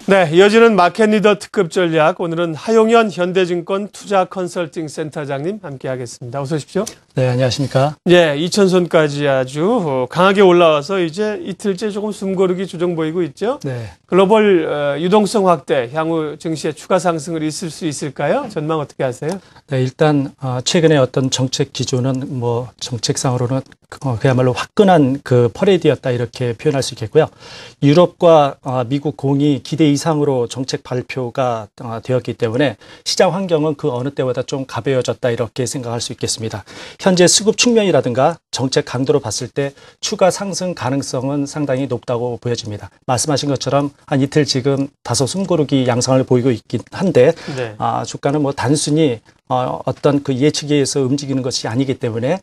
네, 이어지는 마켓 리더 특급 전략. 오늘은 하용현 현대증권 투자 컨설팅 센터장님 함께하겠습니다. 어서 오십시오. 네, 안녕하십니까. 예, 2,000선까지 아주 강하게 올라와서 이제 이틀째 조금 숨고르기 조정 보이고 있죠. 네. 글로벌 유동성 확대, 향후 증시의 추가 상승을 있을 수 있을까요? 전망 어떻게 하세요? 네, 일단 최근에 어떤 정책 기조는 뭐 정책상으로는 그야말로 화끈한 그 퍼레이드였다 이렇게 표현할 수 있겠고요. 유럽과 미국 공이 기대 이상으로 정책 발표가 되었기 때문에 시장 환경은 그 어느 때보다 좀 가벼워졌다 이렇게 생각할 수 있겠습니다. 현재 수급 측면이라든가 정책 강도로 봤을 때 추가 상승 가능성은 상당히 높다고 보여집니다. 말씀하신 것처럼 한 이틀 지금 다소 숨고르기 양상을 보이고 있긴 한데 네. 주가는 뭐 단순히 어떤 그 예측에 의해서 움직이는 것이 아니기 때문에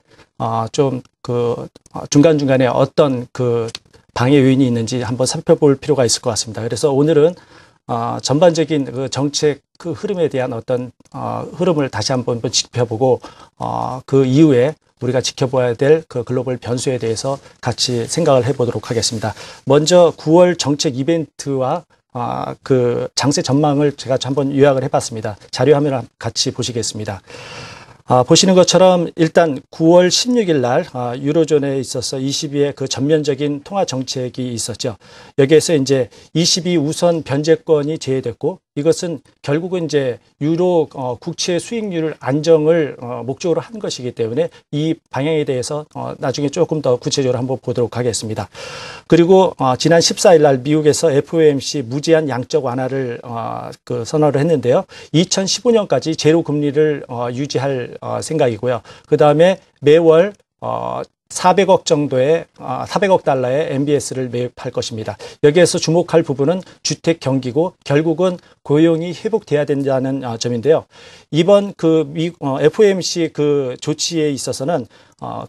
좀 그 중간중간에 어떤 그 방해 요인이 있는지 한번 살펴볼 필요가 있을 것 같습니다. 그래서 오늘은 전반적인 그 정책 그 흐름에 대한 어떤 흐름을 다시 한번 짚어보고 그 이후에 우리가 지켜봐야 될 그 글로벌 변수에 대해서 같이 생각을 해보도록 하겠습니다. 먼저 9월 정책 이벤트와 그 장세 전망을 제가 한번 요약을 해봤습니다. 자료 화면을 같이 보시겠습니다. 보시는 것처럼 일단 9월 16일 날 유로존에 있어서 22의 그 전면적인 통화 정책이 있었죠. 여기에서 이제 22 우선 변제권이 제외됐고 이것은 결국은 이제 유로 국채 수익률 안정을 목적으로 한 것이기 때문에 이 방향에 대해서 나중에 조금 더 구체적으로 한번 보도록 하겠습니다. 그리고 지난 14일 날 미국에서 FOMC 무제한 양적 완화를 그 선언을 했는데요. 2015년까지 제로 금리를 유지할 생각이고요. 그 다음에 매월 400억 정도의 400억 달러의 MBS를 매입할 것입니다. 여기에서 주목할 부분은 주택 경기고 결국은 고용이 회복돼야 된다는 점인데요. 이번 그 FOMC 그 조치에 있어서는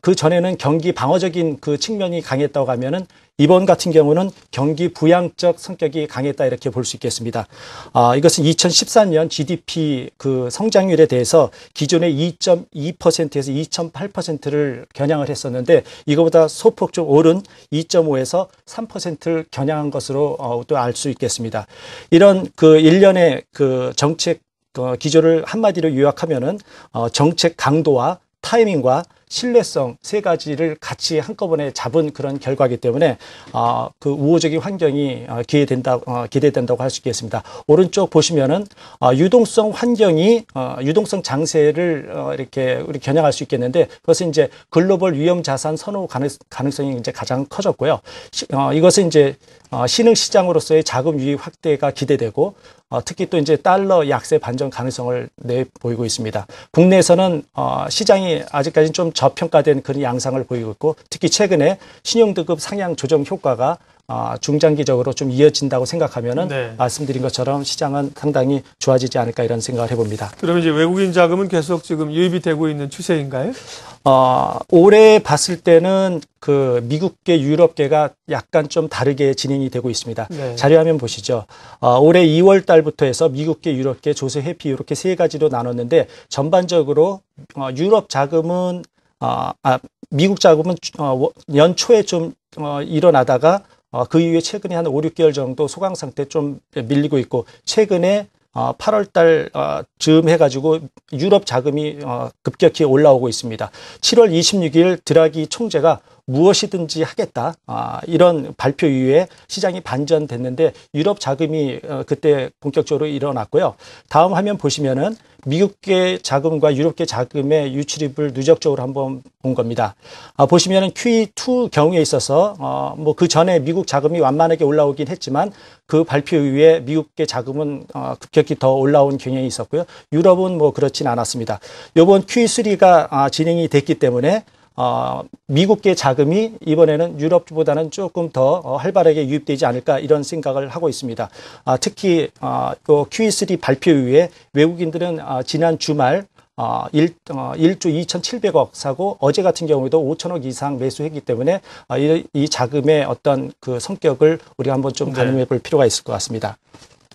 그 전에는 경기 방어적인 그 측면이 강했다고 하면은 이번 같은 경우는 경기 부양적 성격이 강했다 이렇게 볼 수 있겠습니다. 이것은 2014년 GDP 그 성장률에 대해서 기존의 2.2%에서 2.8%를 겨냥을 했었는데 이거보다 소폭 좀 오른 2.5에서 3%를 겨냥한 것으로 또 알 수 있겠습니다. 이런 그 일련의 그 정책 기조를 한마디로 요약하면은 정책 강도와 타이밍과 신뢰성 세 가지를 같이 한꺼번에 잡은 그런 결과이기 때문에 그 우호적인 환경이 기대된다고 할 수 있겠습니다. 오른쪽 보시면은 유동성 환경이 유동성 장세를 이렇게 우리 겨냥할 수 있겠는데 그것은 이제 글로벌 위험 자산 선호 가능성이 이제 가장 커졌고요. 이것은 이제 신흥 시장으로서의 자금 유입 확대가 기대되고 특히 또 이제 달러 약세 반전 가능성을 내보이고 있습니다. 국내에서는 시장이 아직까지는 좀 저평가된 그런 양상을 보이고 있고 특히 최근에 신용등급 상향 조정 효과가 중장기적으로 좀 이어진다고 생각하면은 네. 말씀드린 것처럼 시장은 상당히 좋아지지 않을까 이런 생각을 해봅니다. 그러면 이제 외국인 자금은 계속 지금 유입이 되고 있는 추세인가요? 올해 봤을 때는 그 미국계, 유럽계가 약간 좀 다르게 진행이 되고 있습니다. 네. 자료화면 보시죠. 올해 2월 달부터 해서 미국계, 유럽계, 조세 회피 이렇게 세 가지로 나눴는데 전반적으로 유럽 자금은 미국 자금은 연초에 좀 일어나다가 그 이후에 최근에 한 5, 6개월 정도 소강 상태 좀 밀리고 있고 최근에 8월 달 즈음 해가지고 유럽 자금이 급격히 올라오고 있습니다. 7월 26일 드라기 총재가 무엇이든지 하겠다 이런 발표 이후에 시장이 반전됐는데 유럽 자금이 그때 본격적으로 일어났고요. 다음 화면 보시면은 미국계 자금과 유럽계 자금의 유출입을 누적적으로 한번 본 겁니다. 보시면은 QE2 경우에 있어서 뭐 그 전에 미국 자금이 완만하게 올라오긴 했지만 그 발표 이후에 미국계 자금은 급격히 더 올라온 경향이 있었고요. 유럽은 뭐 그렇진 않았습니다. 이번 QE3가 진행이 됐기 때문에 미국계 자금이 이번에는 유럽보다는 조금 더 활발하게 유입되지 않을까 이런 생각을 하고 있습니다. 특히 QE3 발표 이후에 외국인들은 지난 주말 1조 2,700억 사고 어제 같은 경우에도 5천억 이상 매수했기 때문에 이 자금의 어떤 그 성격을 우리가 한번 좀 가늠해 볼 필요가 있을 것 같습니다.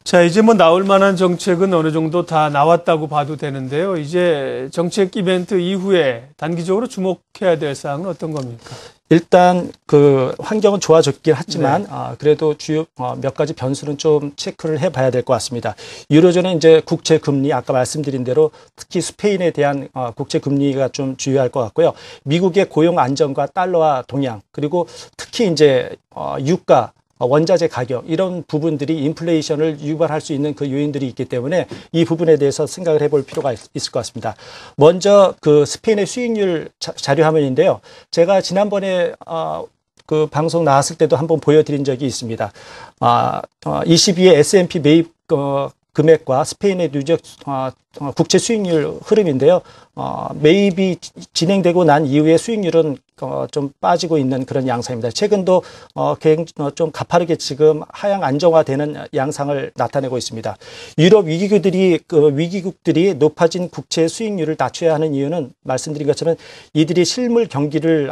자, 이제 뭐 나올 만한 정책은 어느 정도 다 나왔다고 봐도 되는데요. 이제 정책 이벤트 이후에 단기적으로 주목해야 될 사항은 어떤 겁니까? 일단 그 환경은 좋아졌긴 하지만 네. 그래도 주요 몇 가지 변수는 좀 체크를 해봐야 될 것 같습니다. 유로존은 이제 국채 금리 아까 말씀드린 대로 특히 스페인에 대한 국채 금리가 좀 주요할 것 같고요. 미국의 고용 안정과 달러와 동향 그리고 특히 이제 유가 원자재 가격 이런 부분들이 인플레이션을 유발할 수 있는 그 요인들이 있기 때문에 이 부분에 대해서 생각을 해볼 필요가 있을 것 같습니다. 먼저 그 스페인의 수익률 자료 화면인데요. 제가 지난번에 그 방송 나왔을 때도 한번 보여드린 적이 있습니다. 22의 S&P 매입 금액과 스페인의 누적 국채 수익률 흐름인데요. 매입이 진행되고 난 이후에 수익률은 좀 빠지고 있는 그런 양상입니다. 최근도 좀 가파르게 지금 하향 안정화되는 양상을 나타내고 있습니다. 유럽 위기국들이 높아진 국채 수익률을 낮춰야 하는 이유는 말씀드린 것처럼 이들이 실물 경기를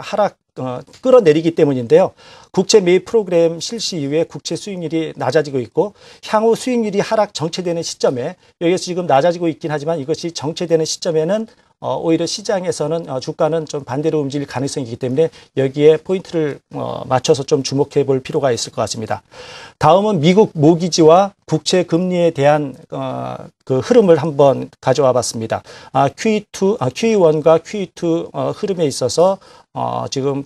끌어내리기 때문인데요. 국채 매입 프로그램 실시 이후에 국채 수익률이 낮아지고 있고 향후 수익률이 하락 정체되는 시점에 여기서 지금 낮아지고 있긴 하지만 이것이 정체되는 시점에는 오히려 시장에서는 주가는 좀 반대로 움직일 가능성이 있기 때문에 여기에 포인트를 맞춰서 좀 주목해 볼 필요가 있을 것 같습니다. 다음은 미국 모기지와 국채 금리에 대한 그 흐름을 한번 가져와 봤습니다. QE1과 QE2 흐름에 있어서 지금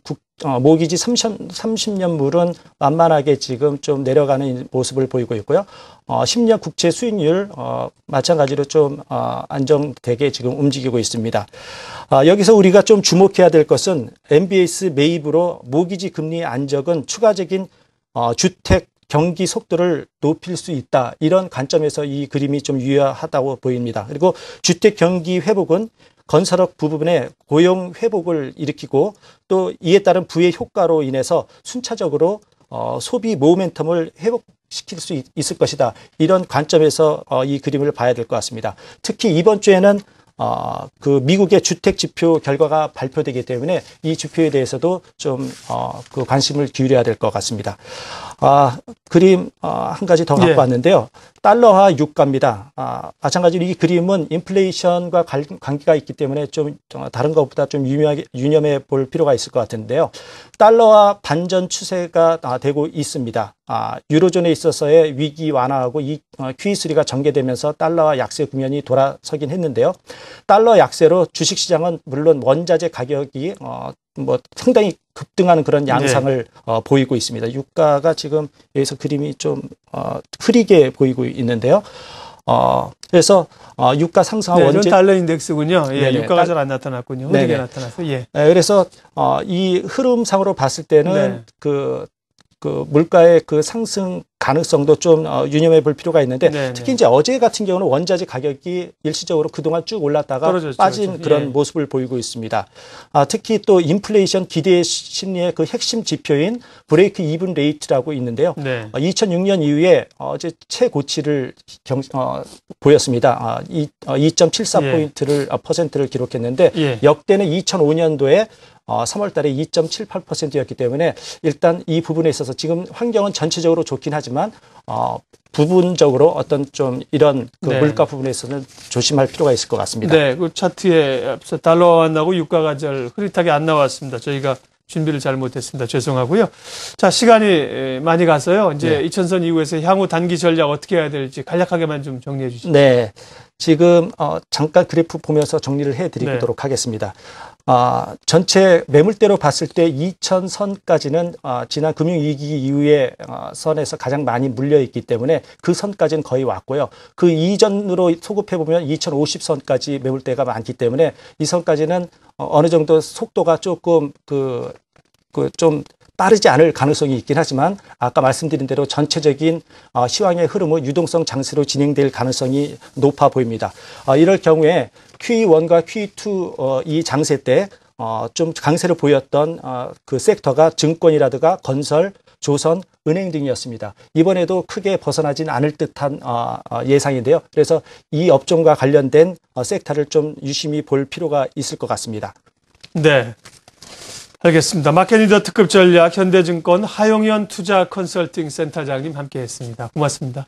모기지 30년물은 완만하게 지금 좀 내려가는 모습을 보이고 있고요. 10년 국채 수익률 마찬가지로 좀 안정되게 지금 움직이고 있습니다. 여기서 우리가 좀 주목해야 될 것은 MBS 매입으로 모기지 금리 안정은 추가적인 주택 경기 속도를 높일 수 있다. 이런 관점에서 이 그림이 좀 유효하다고 보입니다. 그리고 주택 경기 회복은 건설업 부분의 고용 회복을 일으키고 또 이에 따른 부의 효과로 인해서 순차적으로 소비 모멘텀을 회복시킬 수 있을 것이다. 이런 관점에서 이 그림을 봐야 될 것 같습니다. 특히 이번 주에는 그 미국의 주택 지표 결과가 발표되기 때문에 이 지표에 대해서도 좀 그 관심을 기울여야 될 것 같습니다. 그림 한 가지 더 갖고 왔는데요. 달러화 유가입니다. 마찬가지로 이 그림은 인플레이션과 관계가 있기 때문에 좀 다른 것보다 좀 유념해 볼 필요가 있을 것 같은데요. 달러화 반전 추세가 되고 있습니다. 유로존에 있어서의 위기 완화하고 이 QE3가 전개되면서 달러화 약세 국면이 돌아서긴 했는데요. 달러 약세로 주식시장은 물론 원자재 가격이 상당히 급등하는 그런 양상을 보이고 있습니다. 유가가 지금 여기서 그림이 좀 흐리게 보이고 있는데요. 그래서 유가 상승한 원전 달러 인덱스군요. 예, 네네. 유가가 잘 안 나타났군요. 흐리게 나타났어요. 예. 그래서 이 흐름상으로 봤을 때는 그 물가의 그 상승 가능성도 좀 유념해 볼 필요가 있는데 특히 이제 어제 같은 경우는 원자재 가격이 일시적으로 그동안 쭉 올랐다가 떨어졌죠, 빠진 그런 모습을 보이고 있습니다. 특히 또 인플레이션 기대 심리의 그 핵심 지표인 브레이크 이븐 레이트라고 있는데요. 2006년 이후에 어제 최고치를 보였습니다. 2.74포인트를 퍼센트를 기록했는데 역대는 2005년도에 3월 달에 2.78%였기 때문에 일단 이 부분에 있어서 지금 환경은 전체적으로 좋긴 하지만 부분적으로 어떤 좀 이런 그 물가 부분에 있어서는 조심할 필요가 있을 것 같습니다. 네, 그 차트에 앞서 달러 완화하고 유가가 잘 흐릿하게 안 나왔습니다. 저희가 준비를 잘 못했습니다. 죄송하고요. 자, 시간이 많이 가서요. 이제 이천선 이후에서 향후 단기 전략 어떻게 해야 될지 간략하게만 좀 정리해 주시죠. 네, 지금 잠깐 그래프 보면서 정리를 해드리도록 하겠습니다. 전체 매물대로 봤을 때 2000선까지는 지난 금융위기 이후에 선에서 가장 많이 물려있기 때문에 그 선까지는 거의 왔고요. 그 이전으로 소급해보면 2050선까지 매물대가 많기 때문에 이 선까지는 어느 정도 속도가 조금 좀 빠르지 않을 가능성이 있긴 하지만 아까 말씀드린 대로 전체적인 시황의 흐름은 유동성 장세로 진행될 가능성이 높아 보입니다. 이럴 경우에 QE1과 QE2 이 장세 때 좀 강세를 보였던 그 섹터가 증권이라든가 건설, 조선, 은행 등이었습니다. 이번에도 크게 벗어나진 않을 듯한 예상인데요. 그래서 이 업종과 관련된 섹터를 좀 유심히 볼 필요가 있을 것 같습니다. 네. 알겠습니다. 마켓리더 특급 전략 현대증권 하용현 투자 컨설팅 센터장님 함께했습니다. 고맙습니다.